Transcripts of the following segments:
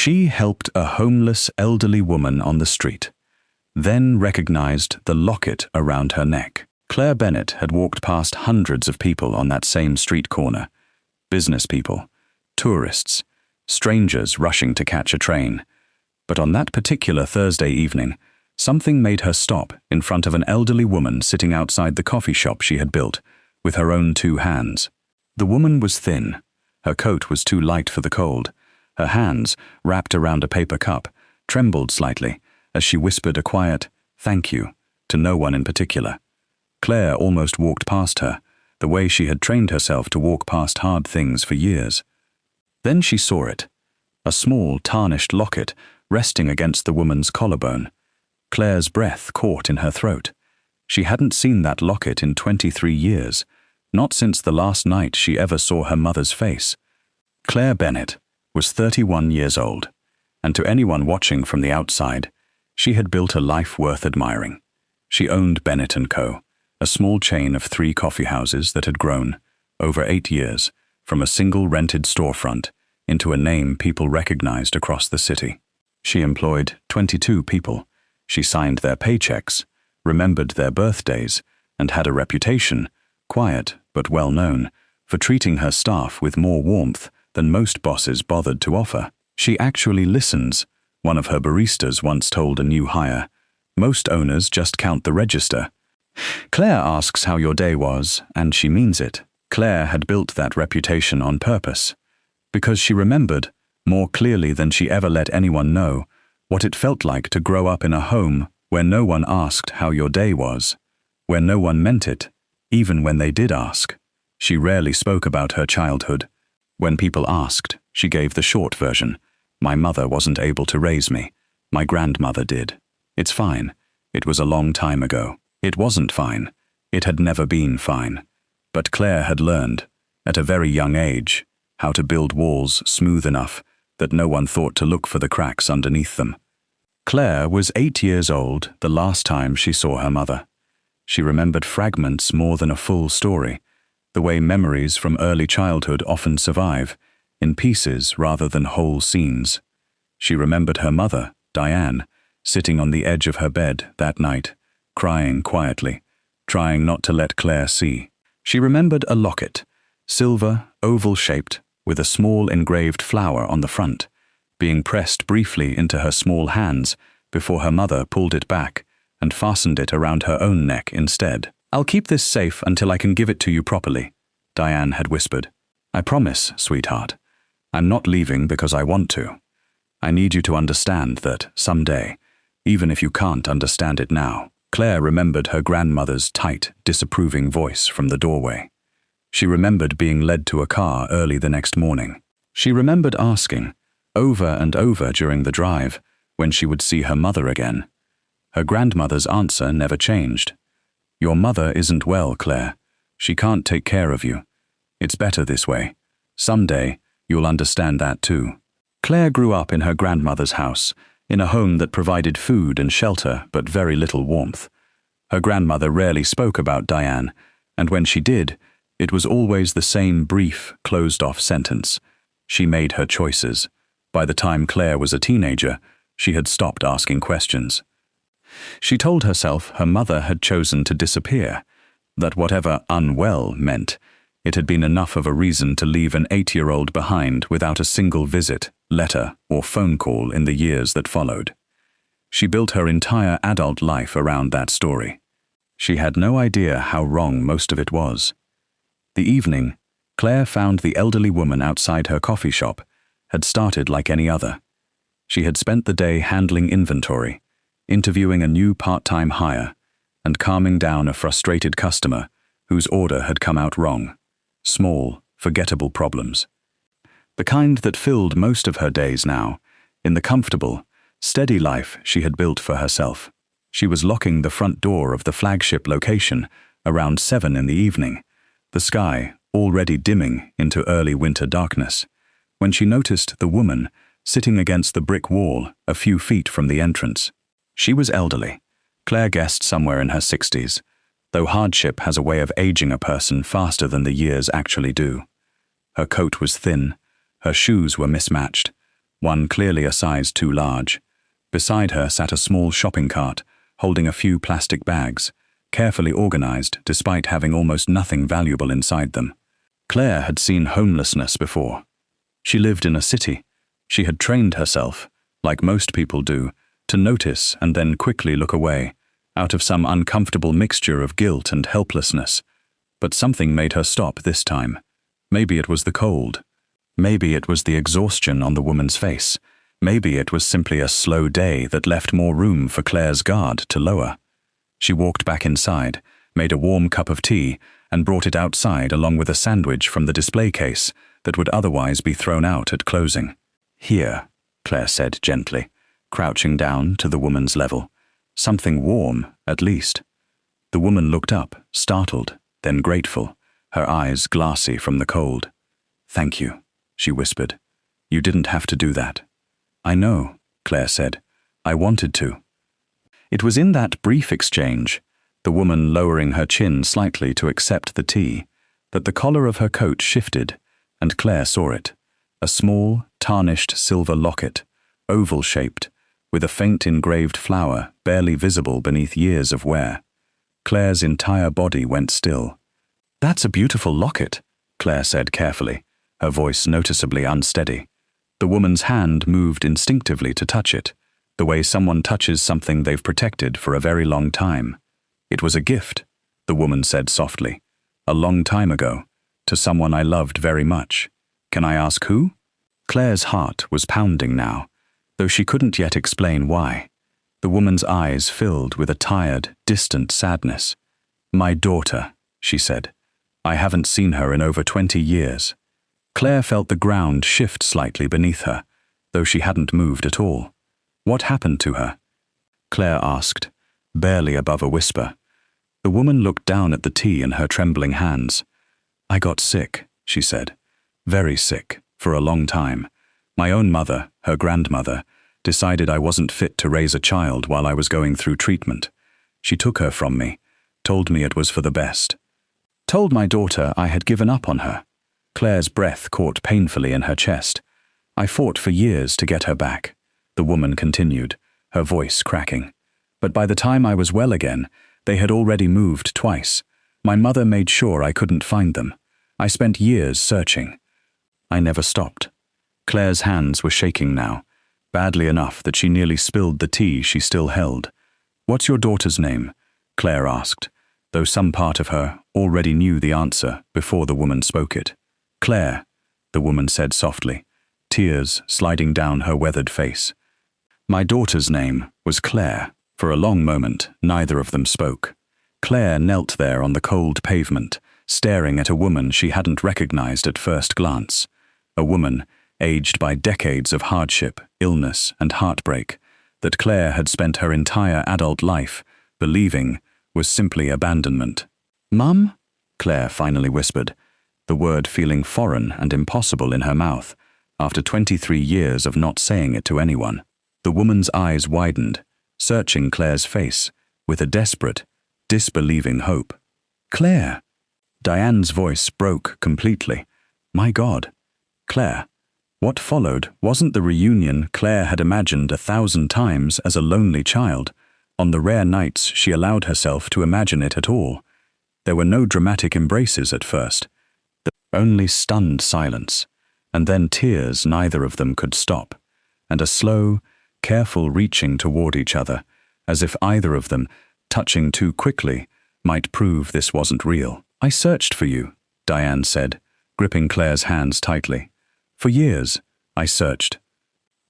She helped a homeless elderly woman on the street, then recognized the locket around her neck. Claire Bennett had walked past hundreds of people on that same street corner. Business people, tourists, strangers rushing to catch a train. But on that particular Thursday evening, something made her stop in front of an elderly woman sitting outside the coffee shop she had built with her own 2 hands. The woman was thin. Her coat was too light for the cold. Her hands, wrapped around a paper cup, trembled slightly as she whispered a quiet "thank you" to no one in particular. Claire almost walked past her, the way she had trained herself to walk past hard things for years. Then she saw it, a small, tarnished locket resting against the woman's collarbone. Claire's breath caught in her throat. She hadn't seen that locket in 23 years, not since the last night she ever saw her mother's face. Claire Bennett was 31 years old, and to anyone watching from the outside, she had built a life worth admiring. She owned Bennett & Co., a small chain of 3 coffee houses that had grown, over 8 years, from a single rented storefront into a name people recognized across the city. She employed 22 people. She signed their paychecks, remembered their birthdays, and had a reputation, quiet but well known, for treating her staff with more warmth than most bosses bothered to offer. She actually listens, one of her baristas once told a new hire. Most owners just count the register. Claire asks how your day was, and she means it. Claire had built that reputation on purpose, because she remembered, more clearly than she ever let anyone know, what it felt like to grow up in a home where no one asked how your day was, where no one meant it, even when they did ask. She rarely spoke about her childhood. When people asked, she gave the short version. My mother wasn't able to raise me. My grandmother did. It's fine. It was a long time ago. It wasn't fine. It had never been fine. But Claire had learned, at a very young age, how to build walls smooth enough that no one thought to look for the cracks underneath them. Claire was 8 years old the last time she saw her mother. She remembered fragments more than a full story, the way memories from early childhood often survive, in pieces rather than whole scenes. She remembered her mother, Diane, sitting on the edge of her bed that night, crying quietly, trying not to let Claire see. She remembered a locket, silver, oval-shaped, with a small engraved flower on the front, being pressed briefly into her small hands before her mother pulled it back and fastened it around her own neck instead. I'll keep this safe until I can give it to you properly, Diane had whispered. I promise, sweetheart. I'm not leaving because I want to. I need you to understand that someday, even if you can't understand it now. Claire remembered her grandmother's tight, disapproving voice from the doorway. She remembered being led to a car early the next morning. She remembered asking, over and over during the drive, when she would see her mother again. Her grandmother's answer never changed. Your mother isn't well, Claire. She can't take care of you. It's better this way. Someday, you'll understand that too. Claire grew up in her grandmother's house, in a home that provided food and shelter but very little warmth. Her grandmother rarely spoke about Diane, and when she did, it was always the same brief, closed-off sentence. She made her choices. By the time Claire was a teenager, she had stopped asking questions. She told herself her mother had chosen to disappear, that whatever unwell meant, it had been enough of a reason to leave an 8-year-old behind without a single visit, letter, or phone call in the years that followed. She built her entire adult life around that story. She had no idea how wrong most of it was. The evening, Claire found the elderly woman outside her coffee shop had started like any other. She had spent the day handling inventory, interviewing a new part-time hire, and calming down a frustrated customer whose order had come out wrong. Small, forgettable problems. The kind that filled most of her days now, in the comfortable, steady life she had built for herself. She was locking the front door of the flagship location around 7 in the evening, the sky already dimming into early winter darkness, when she noticed the woman sitting against the brick wall a few feet from the entrance. She was elderly, Claire guessed somewhere in her 60s, though hardship has a way of aging a person faster than the years actually do. Her coat was thin, her shoes were mismatched, one clearly a size too large. Beside her sat a small shopping cart, holding a few plastic bags, carefully organized despite having almost nothing valuable inside them. Claire had seen homelessness before. She lived in a city. She had trained herself, like most people do, to notice and then quickly look away, out of some uncomfortable mixture of guilt and helplessness. But something made her stop this time. Maybe it was the cold. Maybe it was the exhaustion on the woman's face. Maybe it was simply a slow day that left more room for Claire's guard to lower. She walked back inside, made a warm cup of tea, and brought it outside along with a sandwich from the display case that would otherwise be thrown out at closing. "Here," Claire said gently, crouching down to the woman's level. "Something warm, at least." The woman looked up, startled, then grateful, her eyes glassy from the cold. "Thank you," she whispered. "You didn't have to do that." "I know," Claire said. "I wanted to." It was in that brief exchange, the woman lowering her chin slightly to accept the tea, that the collar of her coat shifted, and Claire saw it. A small, tarnished silver locket, oval-shaped, with a faint engraved flower barely visible beneath years of wear. Claire's entire body went still. "That's a beautiful locket," Claire said carefully, her voice noticeably unsteady. The woman's hand moved instinctively to touch it, the way someone touches something they've protected for a very long time. "It was a gift," the woman said softly. "A long time ago, to someone I loved very much. Can I ask who?" Claire's heart was pounding now, though she couldn't yet explain why. The woman's eyes filled with a tired, distant sadness. "My daughter," she said. "I haven't seen her in over 20 years. Claire felt the ground shift slightly beneath her, though she hadn't moved at all. "What happened to her?" Claire asked, barely above a whisper. The woman looked down at the tea in her trembling hands. "I got sick," she said. "Very sick, for a long time. My own mother, her grandmother, decided I wasn't fit to raise a child while I was going through treatment. She took her from me, told me it was for the best. Told my daughter I had given up on her." Claire's breath caught painfully in her chest. "I fought for years to get her back," the woman continued, her voice cracking. "But by the time I was well again, they had already moved twice. My mother made sure I couldn't find them. I spent years searching. I never stopped." Claire's hands were shaking now, badly enough that she nearly spilled the tea she still held. "What's your daughter's name?" Claire asked, though some part of her already knew the answer before the woman spoke it. "Claire," the woman said softly, tears sliding down her weathered face. "My daughter's name was Claire." For a long moment, neither of them spoke. Claire knelt there on the cold pavement, staring at a woman she hadn't recognized at first glance. A woman, aged by decades of hardship, illness, and heartbreak, that Claire had spent her entire adult life believing was simply abandonment. "Mum?" Claire finally whispered, the word feeling foreign and impossible in her mouth, after 23 years of not saying it to anyone. The woman's eyes widened, searching Claire's face with a desperate, disbelieving hope. "Claire!" Diane's voice broke completely. "My God. Claire." What followed wasn't the reunion Claire had imagined 1,000 times as a lonely child, on the rare nights she allowed herself to imagine it at all. There were no dramatic embraces at first. Only stunned silence, and then tears neither of them could stop, and a slow, careful reaching toward each other, as if either of them, touching too quickly, might prove this wasn't real. "I searched for you," Diane said, gripping Claire's hands tightly. "For years, I searched.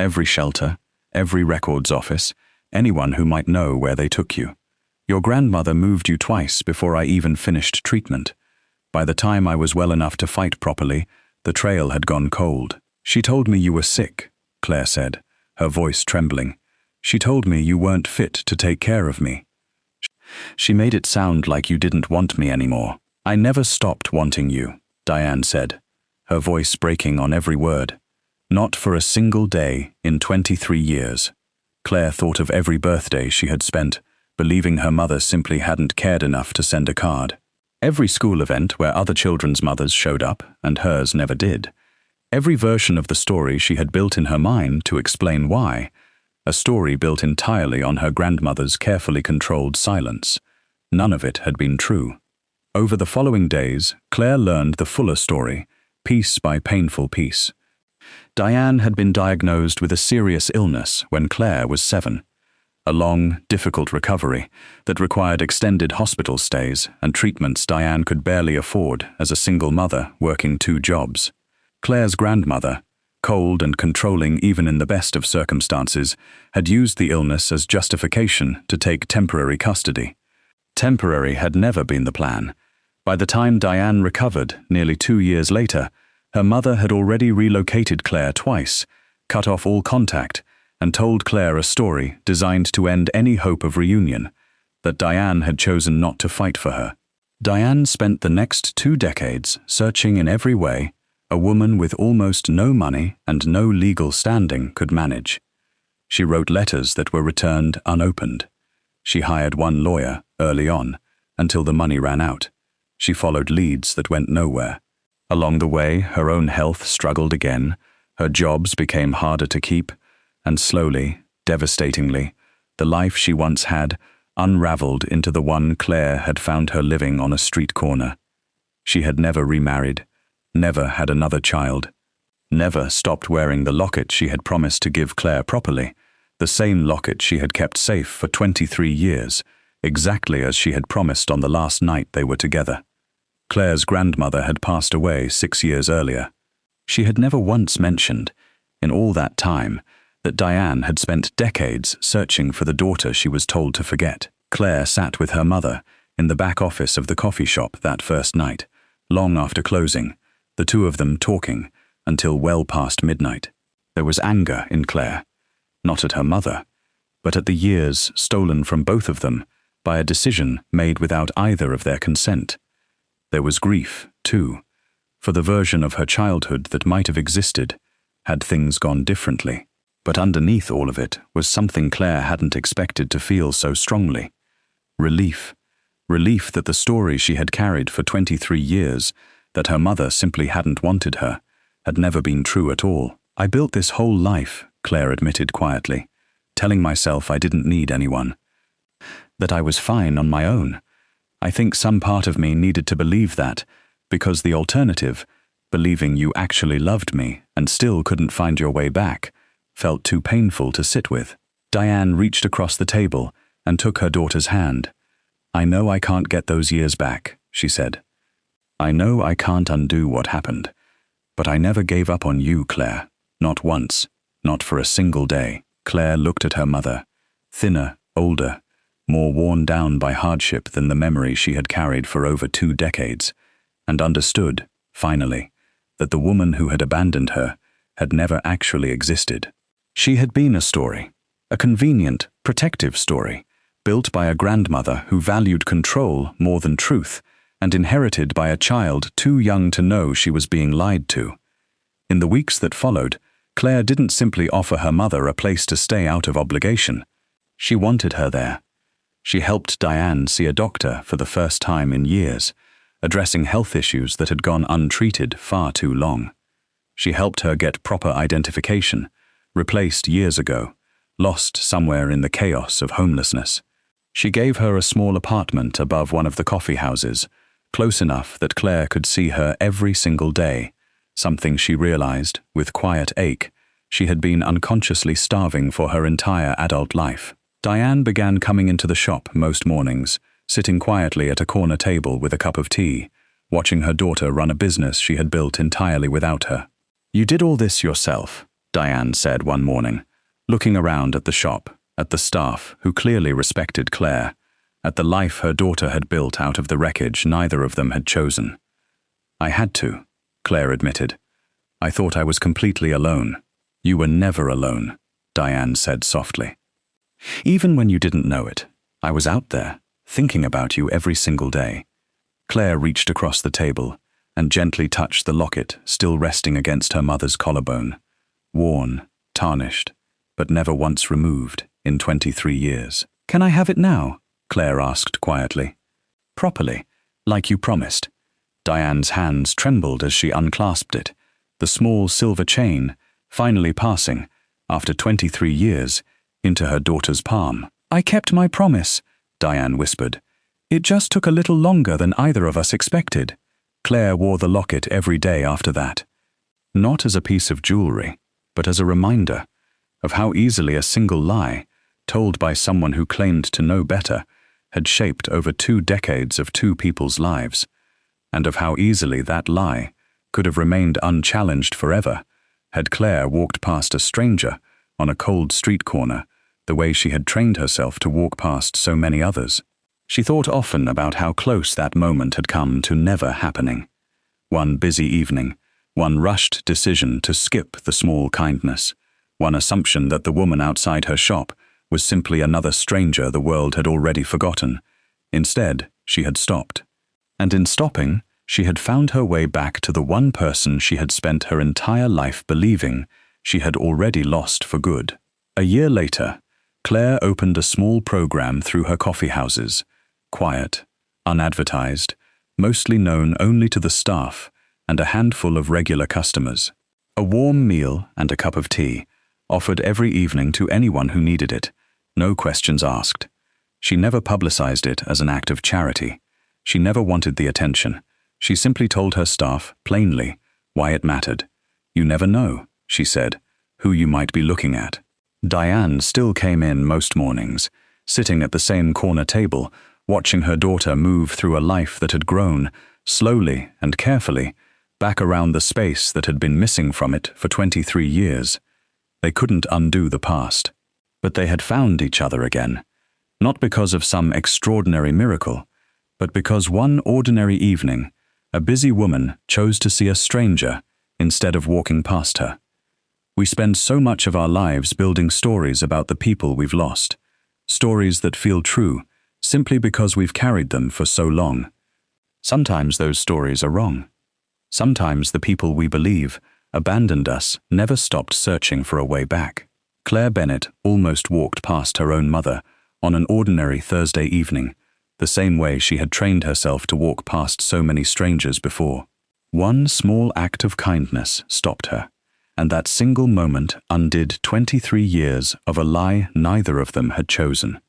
Every shelter, every records office, anyone who might know where they took you. Your grandmother moved you twice before I even finished treatment. By the time I was well enough to fight properly, the trail had gone cold. She told me you were sick," Claire said, her voice trembling. "She told me you weren't fit to take care of me. She made it sound like you didn't want me anymore." "I never stopped wanting you," Diane said, her voice breaking on every word. "Not for a single day in 23 years." Claire thought of every birthday she had spent, believing her mother simply hadn't cared enough to send a card. Every school event where other children's mothers showed up, and hers never did. Every version of the story she had built in her mind to explain why, a story built entirely on her grandmother's carefully controlled silence. None of it had been true. Over the following days, Claire learned the fuller story, piece by painful piece. Diane had been diagnosed with a serious illness when Claire was 7. A long, difficult recovery that required extended hospital stays and treatments Diane could barely afford as a single mother working 2 jobs. Claire's grandmother, cold and controlling even in the best of circumstances, had used the illness as justification to take temporary custody. Temporary had never been the plan. By the time Diane recovered, nearly 2 years later, her mother had already relocated Claire twice, cut off all contact, and told Claire a story designed to end any hope of reunion, that Diane had chosen not to fight for her. Diane spent the next 2 decades searching in every way a woman with almost no money and no legal standing could manage. She wrote letters that were returned unopened. She hired one lawyer early on, until the money ran out. She followed leads that went nowhere. Along the way, her own health struggled again, her jobs became harder to keep, and slowly, devastatingly, the life she once had unraveled into the one Claire had found her living on a street corner. She had never remarried, never had another child, never stopped wearing the locket she had promised to give Claire properly, the same locket she had kept safe for 23 years, exactly as she had promised on the last night they were together. Claire's grandmother had passed away 6 years earlier. She had never once mentioned, in all that time, that Diane had spent decades searching for the daughter she was told to forget. Claire sat with her mother in the back office of the coffee shop that first night, long after closing, the 2 of them talking until well past midnight. There was anger in Claire, not at her mother, but at the years stolen from both of them by a decision made without either of their consent. There was grief, too, for the version of her childhood that might have existed had things gone differently. But underneath all of it was something Claire hadn't expected to feel so strongly. Relief. Relief that the story she had carried for 23 years, that her mother simply hadn't wanted her, had never been true at all. I built this whole life, Claire admitted quietly, telling myself I didn't need anyone, that I was fine on my own. I think some part of me needed to believe that, because the alternative, believing you actually loved me and still couldn't find your way back, felt too painful to sit with. Diane reached across the table and took her daughter's hand. "I know I can't get those years back," she said. "I know I can't undo what happened. But I never gave up on you, Claire. Not once. Not for a single day." Claire looked at her mother, thinner, older, more worn down by hardship than the memory she had carried for over 2 decades, and understood, finally, that the woman who had abandoned her had never actually existed. She had been a story, a convenient, protective story, built by a grandmother who valued control more than truth, and inherited by a child too young to know she was being lied to. In the weeks that followed, Claire didn't simply offer her mother a place to stay out of obligation. She wanted her there. She helped Diane see a doctor for the first time in years, addressing health issues that had gone untreated far too long. She helped her get proper identification, replaced years ago, lost somewhere in the chaos of homelessness. She gave her a small apartment above one of the coffee houses, close enough that Claire could see her every single day, something she realized, with quiet ache, she had been unconsciously starving for her entire adult life. Diane began coming into the shop most mornings, sitting quietly at a corner table with a cup of tea, watching her daughter run a business she had built entirely without her. "You did all this yourself," Diane said one morning, looking around at the shop, at the staff who clearly respected Claire, at the life her daughter had built out of the wreckage neither of them had chosen. "I had to," Claire admitted. "I thought I was completely alone." "You were never alone," Diane said softly. "Even when you didn't know it, I was out there, thinking about you every single day." Claire reached across the table and gently touched the locket still resting against her mother's collarbone, worn, tarnished, but never once removed in 23 years. "Can I have it now?" Claire asked quietly. "Properly, like you promised." Diane's hands trembled as she unclasped it, the small silver chain finally passing, after 23 years, into her daughter's palm. "I kept my promise," Diane whispered. "It just took a little longer than either of us expected." Claire wore the locket every day after that, not as a piece of jewelry, but as a reminder of how easily a single lie, told by someone who claimed to know better, had shaped over 2 decades of 2 people's lives, and of how easily that lie could have remained unchallenged forever had Claire walked past a stranger on a cold street corner the way she had trained herself to walk past so many others. She thought often about how close that moment had come to never happening. One busy evening, one rushed decision to skip the small kindness, one assumption that the woman outside her shop was simply another stranger the world had already forgotten. Instead, she had stopped. And in stopping, she had found her way back to the one person she had spent her entire life believing she had already lost for good. A year later, Claire opened a small program through her coffee houses, quiet, unadvertised, mostly known only to the staff and a handful of regular customers. A warm meal and a cup of tea, offered every evening to anyone who needed it, no questions asked. She never publicized it as an act of charity. She never wanted the attention. She simply told her staff, plainly, why it mattered. "You never know," she said, "who you might be looking at." Diane still came in most mornings, sitting at the same corner table, watching her daughter move through a life that had grown, slowly and carefully, back around the space that had been missing from it for 23 years. They couldn't undo the past, but they had found each other again, not because of some extraordinary miracle, but because one ordinary evening, a busy woman chose to see a stranger instead of walking past her. We spend so much of our lives building stories about the people we've lost, stories that feel true simply because we've carried them for so long. Sometimes those stories are wrong. Sometimes the people we believe abandoned us never stopped searching for a way back. Claire Bennett almost walked past her own mother on an ordinary Thursday evening, the same way she had trained herself to walk past so many strangers before. One small act of kindness stopped her, and that single moment undid 23 years of a lie neither of them had chosen.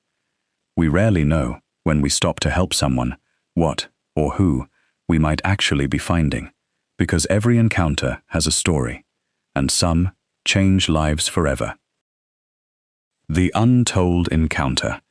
We rarely know, when we stop to help someone, what, or who, we might actually be finding, because every encounter has a story, and some change lives forever. The Untold Encounter.